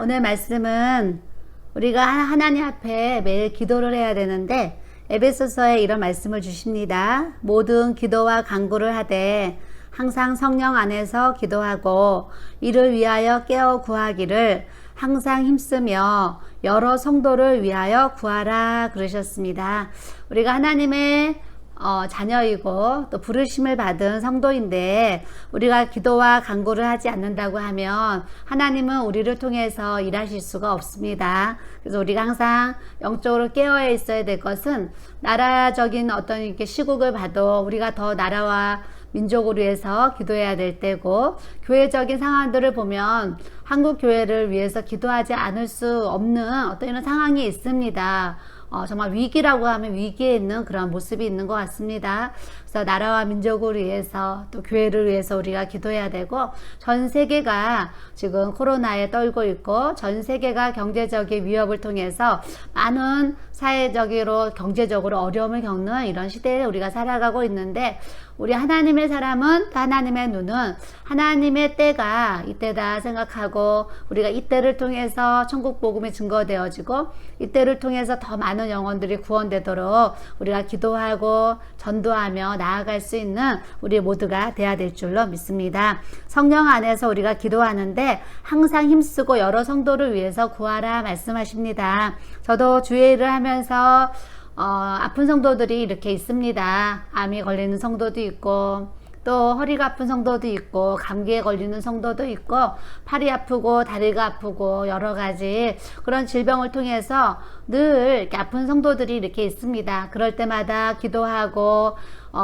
오늘 말씀은 우리가 하나님 앞에 매일 기도를 해야 되는데 에베소서에 이런 말씀을 주십니다. 모든 기도와 간구를 하되 항상 성령 안에서 기도하고 이를 위하여 깨어 구하기를 항상 힘쓰며 여러 성도를 위하여 구하라 그러셨습니다. 우리가 하나님의 자녀이고 또 부르심을 받은 성도인데 우리가 기도와 간구를 하지 않는다고 하면 하나님은 우리를 통해서 일하실 수가 없습니다. 그래서 우리가 항상 영적으로 깨어 있어야 될 것은 나라적인 어떤 이렇게 시국을 봐도 우리가 더 나라와 민족을 위해서 기도해야 될 때고, 교회적인 상황들을 보면 한국 교회를 위해서 기도하지 않을 수 없는 어떤 이런 상황이 있습니다. 정말 위기라고 하면 위기에 있는 그런 모습이 있는 것 같습니다. 그래서 나라와 민족을 위해서 또 교회를 위해서 우리가 기도해야 되고, 전 세계가 지금 코로나에 떨고 있고 전 세계가 경제적인 위협을 통해서 많은 사회적으로 경제적으로 어려움을 겪는 이런 시대에 우리가 살아가고 있는데, 우리 하나님의 사람은 하나님의 눈은 하나님의 때가 이때다 생각하고 우리가 이때를 통해서 천국 복음이 증거되어지고 이때를 통해서 더 많은 영혼들이 구원되도록 우리가 기도하고 전도하며 나아갈 수 있는 우리 모두가 돼야 될 줄로 믿습니다. 성령 안에서 우리가 기도하는데 항상 힘쓰고 여러 성도를 위해서 구하라 말씀하십니다. 저도 주의 일을 하면서 아픈 성도들이 이렇게 있습니다. 암이 걸리는 성도도 있고 또 허리가 아픈 성도도 있고 감기에 걸리는 성도도 있고 팔이 아프고 다리가 아프고 여러 가지 그런 질병을 통해서 늘 이렇게 아픈 성도들이 이렇게 있습니다. 그럴 때마다 기도하고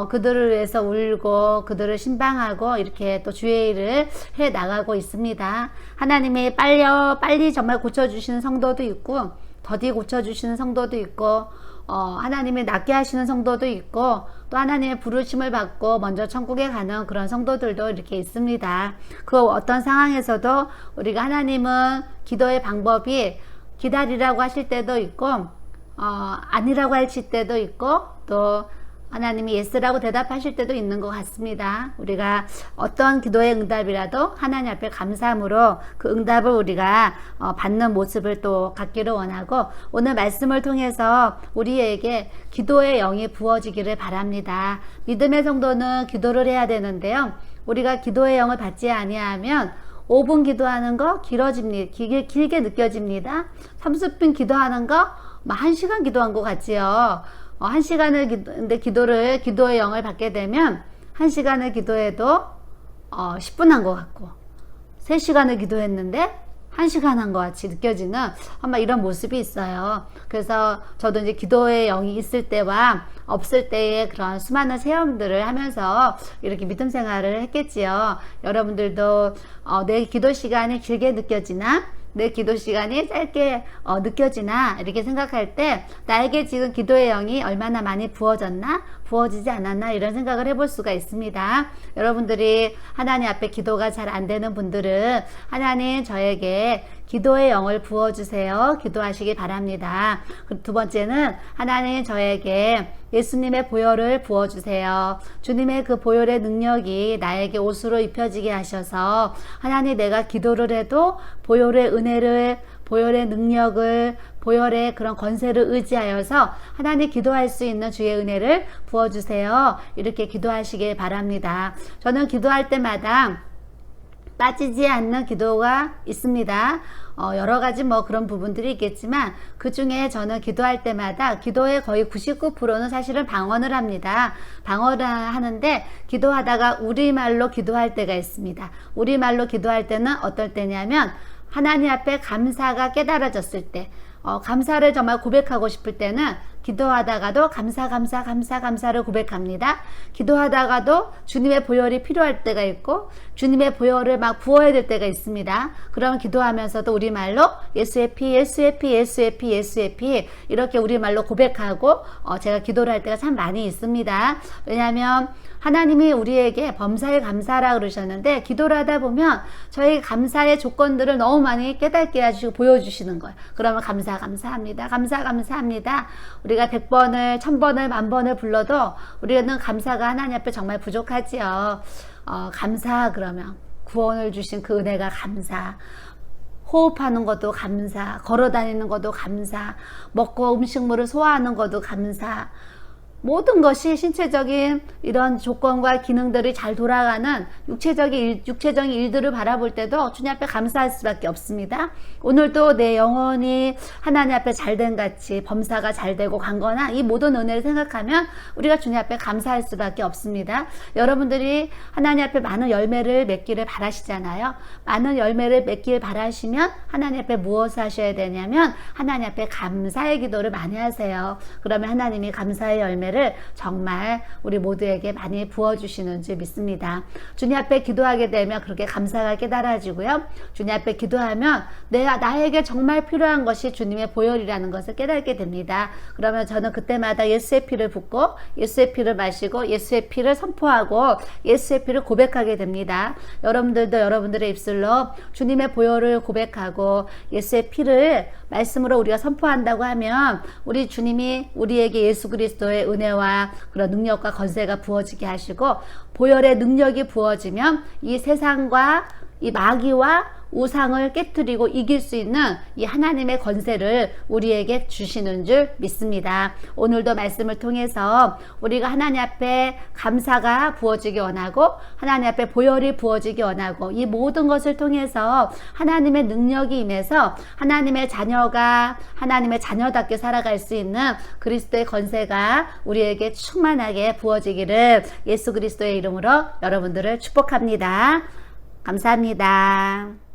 그들을 위해서 울고 그들을 신방하고 이렇게 또 주의 일을 해 나가고 있습니다. 하나님이 빨리 정말 고쳐주시는 성도도 있고 더디 고쳐주시는 성도도 있고 하나님이 낫게 하시는 성도도 있고 또 하나님의 부르심을 받고 먼저 천국에 가는 그런 성도들도 이렇게 있습니다. 그 어떤 상황에서도 우리가 하나님은 기도의 방법이 기다리라고 하실 때도 있고 아니라고 하실 때도 있고 또 하나님이 예스라고 대답하실 때도 있는 것 같습니다. 우리가 어떤 기도의 응답이라도 하나님 앞에 감사함으로 그 응답을 우리가 받는 모습을 또 갖기를 원하고, 오늘 말씀을 통해서 우리에게 기도의 영이 부어지기를 바랍니다. 믿음의 성도는 기도를 해야 되는데요, 우리가 기도의 영을 받지 아니하면 5분 기도하는 거 길게 느껴집니다. 30분 기도하는 거 1시간 기도한 것 같지요. 1시간을 기도의 영을 받게 되면 1시간을 기도해도 10분 한 것 같고 3시간을 기도했는데 1시간 한 것 같이 느껴지는 아마 이런 모습이 있어요. 그래서 저도 이제 기도의 영이 있을 때와 없을 때의 그런 수많은 체험들을 하면서 이렇게 믿음 생활을 했겠지요. 여러분들도 내 기도 시간이 길게 느껴지나 내 기도 시간이 짧게 느껴지나 이렇게 생각할 때 나에게 지금 기도의 영이 얼마나 많이 부어졌나 부어지지 않았나 이런 생각을 해볼 수가 있습니다. 여러분들이 하나님 앞에 기도가 잘 안 되는 분들은 하나님 저에게 기도의 영을 부어주세요 기도하시기 바랍니다. 두 번째는 하나님 저에게 예수님의 보혈을 부어주세요. 주님의 그 보혈의 능력이 나에게 옷으로 입혀지게 하셔서 하나님 내가 기도를 해도 보혈의 은혜를 보혈의 능력을 보혈의 그런 권세를 의지하여서 하나님 기도할 수 있는 주의 은혜를 부어주세요. 이렇게 기도하시길 바랍니다. 저는 기도할 때마다 빠지지 않는 기도가 있습니다. 여러 가지 그런 부분들이 있겠지만 그 중에 저는 기도할 때마다 기도의 거의 99%는 사실은 방언을 합니다. 방언을 하는데 기도하다가 우리말로 기도할 때가 있습니다. 우리말로 기도할 때는 어떨 때냐면 하나님 앞에 감사가 깨달아졌을 때, 감사를 정말 고백하고 싶을 때는 기도하다가도 감사를 고백합니다. 기도하다가도 주님의 보혈이 필요할 때가 있고 주님의 보혈을 막 부어야 될 때가 있습니다. 그러면 기도하면서도 우리말로 예수의 피 이렇게 우리말로 고백하고 제가 기도를 할 때가 참 많이 있습니다. 왜냐하면 하나님이 우리에게 범사에 감사하라 그러셨는데 기도를 하다 보면 저희 감사의 조건들을 너무 많이 깨닫게 해주시고 보여주시는 거예요. 그러면 감사합니다. 우리가 100번을 1000번을 10,000번을 불러도 우리는 감사가 하나님 앞에 정말 부족하지요. 감사 그러면 구원을 주신 그 은혜가 감사, 호흡하는 것도 감사, 걸어 다니는 것도 감사, 먹고 음식물을 소화하는 것도 감사, 모든 것이 신체적인 이런 조건과 기능들이 잘 돌아가는 육체적인 일들을 바라볼 때도 주님 앞에 감사할 수밖에 없습니다. 오늘도 내 영혼이 하나님 앞에 잘된 같이 범사가 잘 되고 강건한 이 모든 은혜를 생각하면 우리가 주님 앞에 감사할 수밖에 없습니다. 여러분들이 하나님 앞에 많은 열매를 맺기를 바라시잖아요. 많은 열매를 맺기를 바라시면 하나님 앞에 무엇을 하셔야 되냐면 하나님 앞에 감사의 기도를 많이 하세요. 그러면 하나님이 감사의 열매를 정말 우리 모두에게 많이 부어주시는 줄 믿습니다. 주님 앞에 기도하게 되면 그렇게 감사가 깨달아지고요. 주님 앞에 기도하면 나에게 정말 필요한 것이 주님의 보혈이라는 것을 깨닫게 됩니다. 그러면 저는 그때마다 예수의 피를 붓고 예수의 피를 마시고 예수의 피를 선포하고 예수의 피를 고백하게 됩니다. 여러분들도 여러분들의 입술로 주님의 보혈을 고백하고 예수의 피를 말씀으로 우리가 선포한다고 하면 우리 주님이 우리에게 예수 그리스도의 은혜와 그런 능력과 권세가 부어지게 하시고 보혈의 능력이 부어지면 이 세상과 이 마귀와 우상을 깨트리고 이길 수 있는 이 하나님의 권세를 우리에게 주시는 줄 믿습니다. 오늘도 말씀을 통해서 우리가 하나님 앞에 감사가 부어지기 원하고 하나님 앞에 보혈이 부어지기 원하고 이 모든 것을 통해서 하나님의 능력이 임해서 하나님의 자녀가 하나님의 자녀답게 살아갈 수 있는 그리스도의 권세가 우리에게 충만하게 부어지기를 예수 그리스도의 이름으로 여러분들을 축복합니다. 감사합니다.